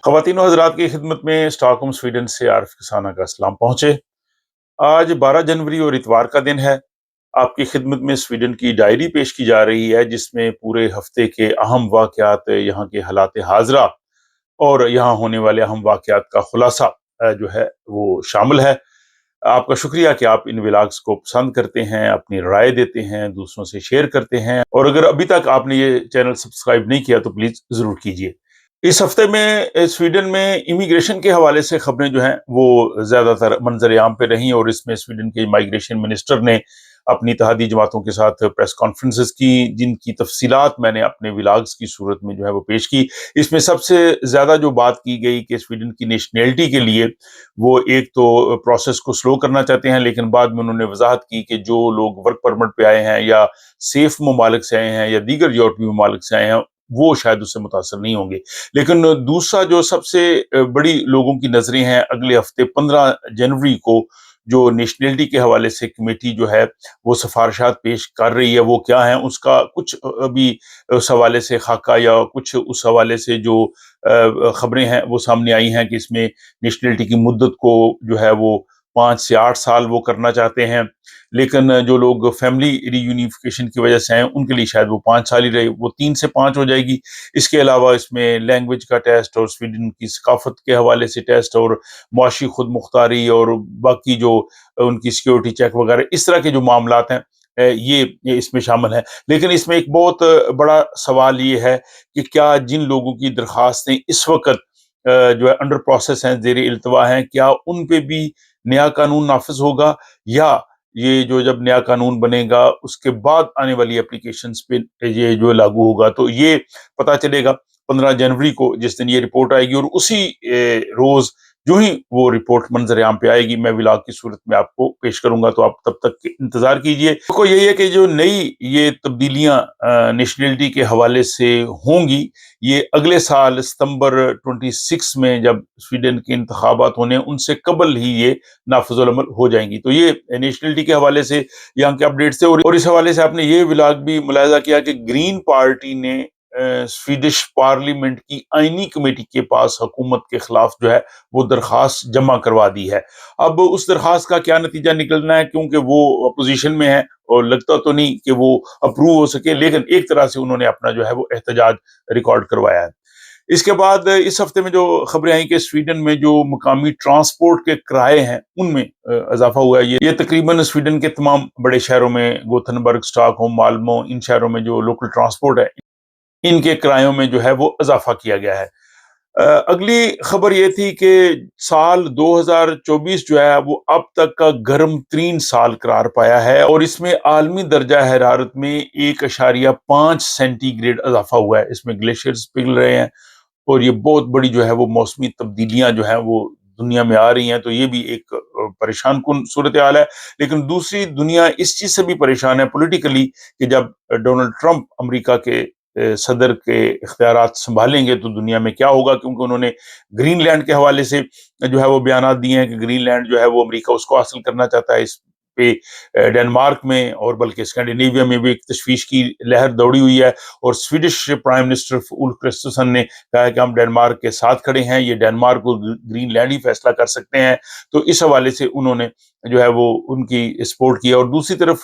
ख़वातीन और हज़रात की खिदमत में स्टॉकहोम स्वीडन से आरिफ किसाना का सलाम पहुँचे। आज 12 जनवरी और इतवार का दिन है। आपकी खिदमत में स्वीडन की डायरी पेश की जा रही है, जिसमें पूरे हफ्ते के अहम वाक़यात, यहाँ के हालात हाज़िरा और यहाँ होने वाले अहम वाक़यात का खुलासा जो है वो शामिल है। आपका शुक्रिया कि आप इन व्लॉग्स को पसंद करते हैं, अपनी राय देते हैं, दूसरों से शेयर करते हैं, और अगर अभी तक आपने ये चैनल सब्सक्राइब नहीं किया तो प्लीज़ ज़रूर कीजिए। इस हफ्ते में स्वीडन में इमिग्रेशन के हवाले से खबरें जो हैं वो ज़्यादातर मंजर-ए-आम पे रहीं, और इसमें स्वीडन के माइग्रेशन मिनिस्टर ने अपनी इत्तेहादी जमातों के साथ प्रेस कॉन्फ्रेंसेस की, जिनकी तफसीलात मैंने अपने व्लॉग्स की सूरत में जो है वो पेश की। इसमें सबसे ज़्यादा जो बात की गई कि स्वीडन की नेशनैलिटी के लिए वो एक तो प्रोसेस को स्लो करना चाहते हैं, लेकिन बाद में उन्होंने वजाहत की कि जो लोग वर्क परमिट पे आए हैं या सेफ ममालिक से आए हैं या दीगर यूरोपीय ममालिक से आए हैं, वो शायद उससे मुतासर नहीं होंगे। लेकिन दूसरा जो सबसे बड़ी लोगों की नजरें हैं, अगले हफ्ते 15 जनवरी को जो नेशनैलिटी के हवाले से कमेटी जो है वो सिफारिशात पेश कर रही है, वो क्या है उसका कुछ अभी उस हवाले से खाका या कुछ उस हवाले से जो खबरें हैं वो सामने आई हैं कि इसमें नेशनैलिटी की मुद्दत को जो है वो 5 से 8 साल वो करना चाहते हैं। लेकिन जो लोग फैमिली रियूनिफिकेशन की वजह से आए उनके लिए शायद वो 5 साल ही रहे, वो 3 से 5 हो जाएगी। इसके अलावा इसमें लैंग्वेज का टेस्ट और स्वीडन की सकाफत के हवाले से टेस्ट और मुआशी खुद मुख्तारी और बाकी जो उनकी सिक्योरिटी चेक वगैरह इस तरह के जो मामलात हैं, ये इसमें शामिल है। लेकिन इसमें एक बहुत बड़ा सवाल ये है कि क्या जिन लोगों की दरखास्तें इस वक्त जो है अंडर प्रोसेस हैं, जेर इल्तवा हैं, क्या उन पे भी नया कानून नाफिज होगा, या ये जो जब नया कानून बनेगा उसके बाद आने वाली एप्लीकेशंस पे ये जो लागू होगा। तो ये पता चलेगा 15 जनवरी को, जिस दिन ये रिपोर्ट आएगी, और उसी रोज जो ही वो रिपोर्ट मंजर-ए-आम पे आएगी, मैं व्लॉग की सूरत में आपको पेश करूंगा, तो आप तब तक इंतजार कीजिए। तो यही है कि जो नई ये तब्दीलियां नेशनैलिटी के हवाले से होंगी, ये अगले साल सितंबर 26 में जब स्वीडन के इंतखाबात होने हैं, उनसे कबल ही ये नाफिजुल अमल हो जाएंगी। तो ये नेशनैलिटी के हवाले से यहाँ के अपडेट्स थे, और इस हवाले से आपने ये व्लॉग भी मुलाहिजा किया कि ग्रीन पार्टी ने स्वीडिश पार्लियामेंट की आईनी कमेटी के पास हुकूमत के खिलाफ जो है वो दरखास्त जमा करवा दी है। अब उस दरखास्त का क्या नतीजा निकलना है, क्योंकि वो अपोजिशन में है और लगता तो नहीं कि वो अप्रूव हो सके, लेकिन एक तरह से उन्होंने अपना जो है वो एहतजाज रिकॉर्ड करवाया है। इसके बाद इस हफ्ते में जो खबरें आई कि स्वीडन में जो मकामी ट्रांसपोर्ट के किराए हैं उनमें इजाफा हुआ है। ये तकरीबन स्वीडन के तमाम बड़े शहरों में, गोथनबर्ग, स्टॉकहोम, माल्मो, इन शहरों में जो लोकल ट्रांसपोर्ट है, इनके किरायों में जो है वो इजाफा किया गया है। अगली खबर ये थी कि साल 2024 जो है वो अब तक का गर्म तरीन साल करार पाया है, और इसमें आलमी दर्जा हरारत में 1.5 सेंटीग्रेड इजाफा हुआ है। इसमें ग्लेशियर्स पिघल रहे हैं, और ये बहुत बड़ी जो है वो मौसमी तब्दीलियां जो हैं वो दुनिया में आ रही हैं। तो ये भी एक परेशान कुन सूरत हाल है। लेकिन दूसरी दुनिया इस चीज से भी परेशान है पॉलिटिकली, कि जब डोनाल्ड ट्रंप अमेरिका के सदर के इख्तियारात संभालेंगे तो दुनिया में क्या होगा, क्योंकि उन्होंने ग्रीनलैंड के हवाले से जो है वो बयानात दिए हैं कि ग्रीनलैंड जो है वो अमेरिका उसको हासिल करना चाहता है। इस पे डेनमार्क में और बल्कि स्कैंडिनेविया में भी एक तशवीश की लहर दौड़ी हुई है, और Swedish prime minister Ulf Kristersson ने कहा है कि हम डेनमार्क के साथ खड़े हैं, ये डेनमार्क को ग्रीनलैंड ही फैसला कर सकते हैं। तो इस हवाले से उन्होंने जो है वो उनकी सपोर्ट किया। और दूसरी तरफ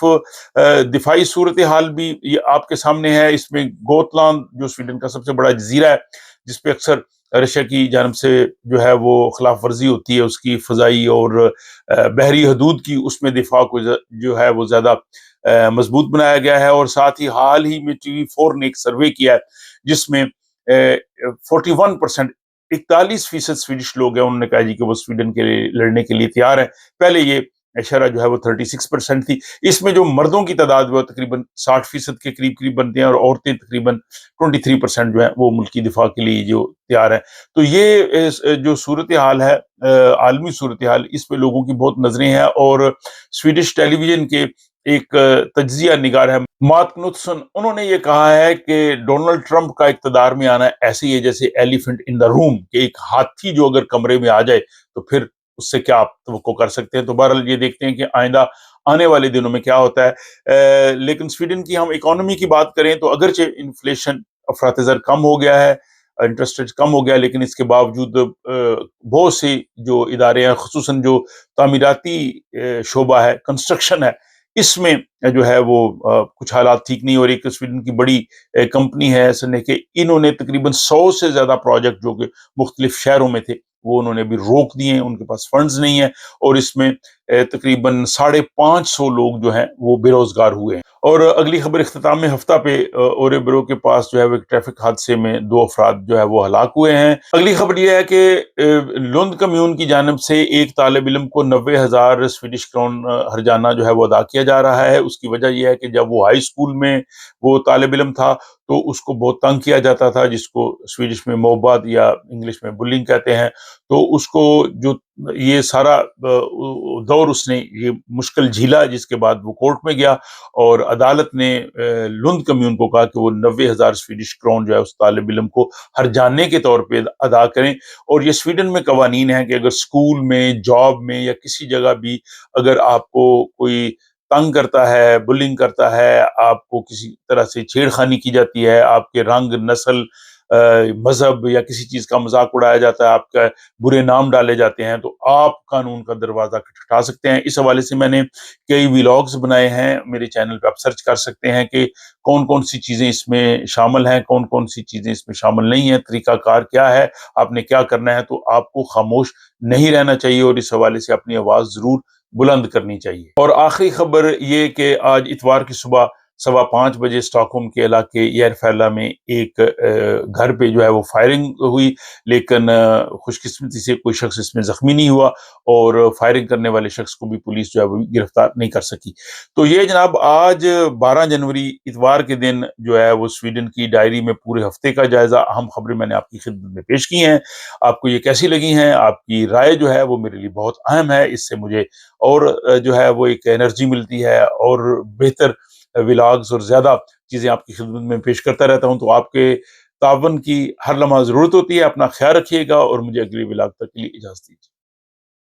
दिफाई सूरत हाल भी ये आपके सामने है। इसमें गोतलैंड जो स्वीडन का सबसे बड़ा जजीरा है, जिसपे अक्सर रशिया की जानब से जो है वो खिलाफ वर्जी होती है, उसकी फ़ज़ाई और बहरी हदूद की, उसमें दिफा को जो है वो ज़्यादा मजबूत बनाया गया है। और साथ ही हाल ही में TV4 ने एक सर्वे किया है, जिसमें 41%, 41% स्वीडिश लोग हैं, उन्होंने कहा जी कि वो स्वीडन के लिए लड़ने के लिए तैयार है। पहले ये शरह जो है वो 36% थी। इसमें जो मर्दों की तादाद वो तकरीबन 60% के करीब करीब बनते हैं, और औरतें तकरीबन 23% जो है वो मुल्की दिफा के लिए जो तैयार है। तो ये जो सूरत हाल है, आलमी सूरत हाल, इस पे लोगों की बहुत नजरें हैं। और स्वीडिश टेलीविजन के एक तज्जिया निगार है, मार्क क्नुत्सन, उन्होंने ये कहा है कि डोनाल्ड ट्रंप का इक़्तिदार में आना ऐसे ही है जैसे एलिफेंट इन द रूम, कि एक हाथी जो अगर कमरे में आ जाए तो फिर उससे क्या आप तवक्को कर सकते हैं। तो बहरहाल ये देखते हैं कि आइंदा आने वाले दिनों में क्या होता है। लेकिन स्वीडन की हम इकोनॉमी की बात करें तो अगरचे इन्फ्लेशन अफरातज़र कम हो गया है, इंटरेस्ट रेट कम हो गया, लेकिन इसके बावजूद बहुत से जो इदारे हैं, खसूसन जो तामीराती शोबा है, कंस्ट्रक्शन है, इसमें जो है वो कुछ हालात ठीक नहीं हो रही। एक स्वीडन की बड़ी कंपनी है सने के, इन्होंने तकरीबन 100 से ज्यादा प्रोजेक्ट जो कि मुख्तलिफ शहरों में थे, वो उन्होंने अभी रोक दिए हैं, उनके पास फंड्स नहीं है, और इसमें तकरीबन 550 लोग जो हैं वो बेरोजगार हुए हैं। और अगली खबर इख्तिताम में हफ्ता पे ओरेबरो के पास जो है वो एक ट्रैफिक हादसे में 2 अफराद जो है वो हलाक हुए हैं। अगली खबर ये है कि लुंद कम्यून की जानिब से एक तालिब इल्म को 90,000 स्वीडिश क्राउन हर्जाना जो है वो अदा किया जा रहा है। उसकी वजह यह है कि जब वो हाई स्कूल में वो तालिब इल्म था, तो उसको बहुत तंग किया जाता था, जिसको स्वीडिश में मोहब्बत या इंग्लिश में बुलिंग कहते हैं। तो उसको जो ये सारा दौर उसने ये मुश्किल झीला, जिसके बाद वो कोर्ट में गया और अदालत ने लुंद कम्यून को कहा कि वो 90,000 स्वीडिश क्राउन जो है उस तालिब इल्म को हर्जाने के तौर पे अदा करें। और ये स्वीडन में कवानीन है कि अगर स्कूल में, जॉब में या किसी जगह भी अगर आपको कोई तंग करता है, बुलिंग करता है, आपको किसी तरह से छेड़खानी की जाती है, आपके रंग, नस्ल, मजहब या किसी चीज का मजाक उड़ाया जाता है, आपका बुरे नाम डाले जाते हैं, तो आप कानून का दरवाजा खटखटा सकते हैं। इस हवाले से मैंने कई व्लॉग्स बनाए हैं, मेरे चैनल पे आप सर्च कर सकते हैं कि कौन कौन सी चीजें इसमें शामिल हैं, कौन कौन सी चीजें इसमें शामिल नहीं है, तरीकाकार क्या है, आपने क्या करना है। तो आपको खामोश नहीं रहना चाहिए और इस हवाले से अपनी आवाज जरूर बुलंद करनी चाहिए। और आखिरी खबर ये कि आज इतवार की सुबह 5:15 बजे स्टॉकहोम के इलाके येरफैला में एक घर पे जो है वो फायरिंग हुई, लेकिन खुशकिस्मती से कोई शख्स इसमें जख्मी नहीं हुआ और फायरिंग करने वाले शख्स को भी पुलिस जो है वो गिरफ्तार नहीं कर सकी। तो ये जनाब आज 12 जनवरी इतवार के दिन जो है वो स्वीडन की डायरी में पूरे हफ्ते का जायजा, अहम खबरें मैंने आपकी खिदमत में पेश की हैं। आपको ये कैसी लगी हैं? आपकी राय जो है वो मेरे लिए बहुत अहम है, इससे मुझे और जो है वो एक एनर्जी मिलती है और बेहतर व्लॉग्स और ज्यादा चीजें आपकी खिदमत में पेश करता रहता हूं। तो आपके तावन की हर लम्हा जरूरत होती है। अपना ख्याल रखिएगा और मुझे अगली व्लॉग तक के लिए इजाजत दीजिए।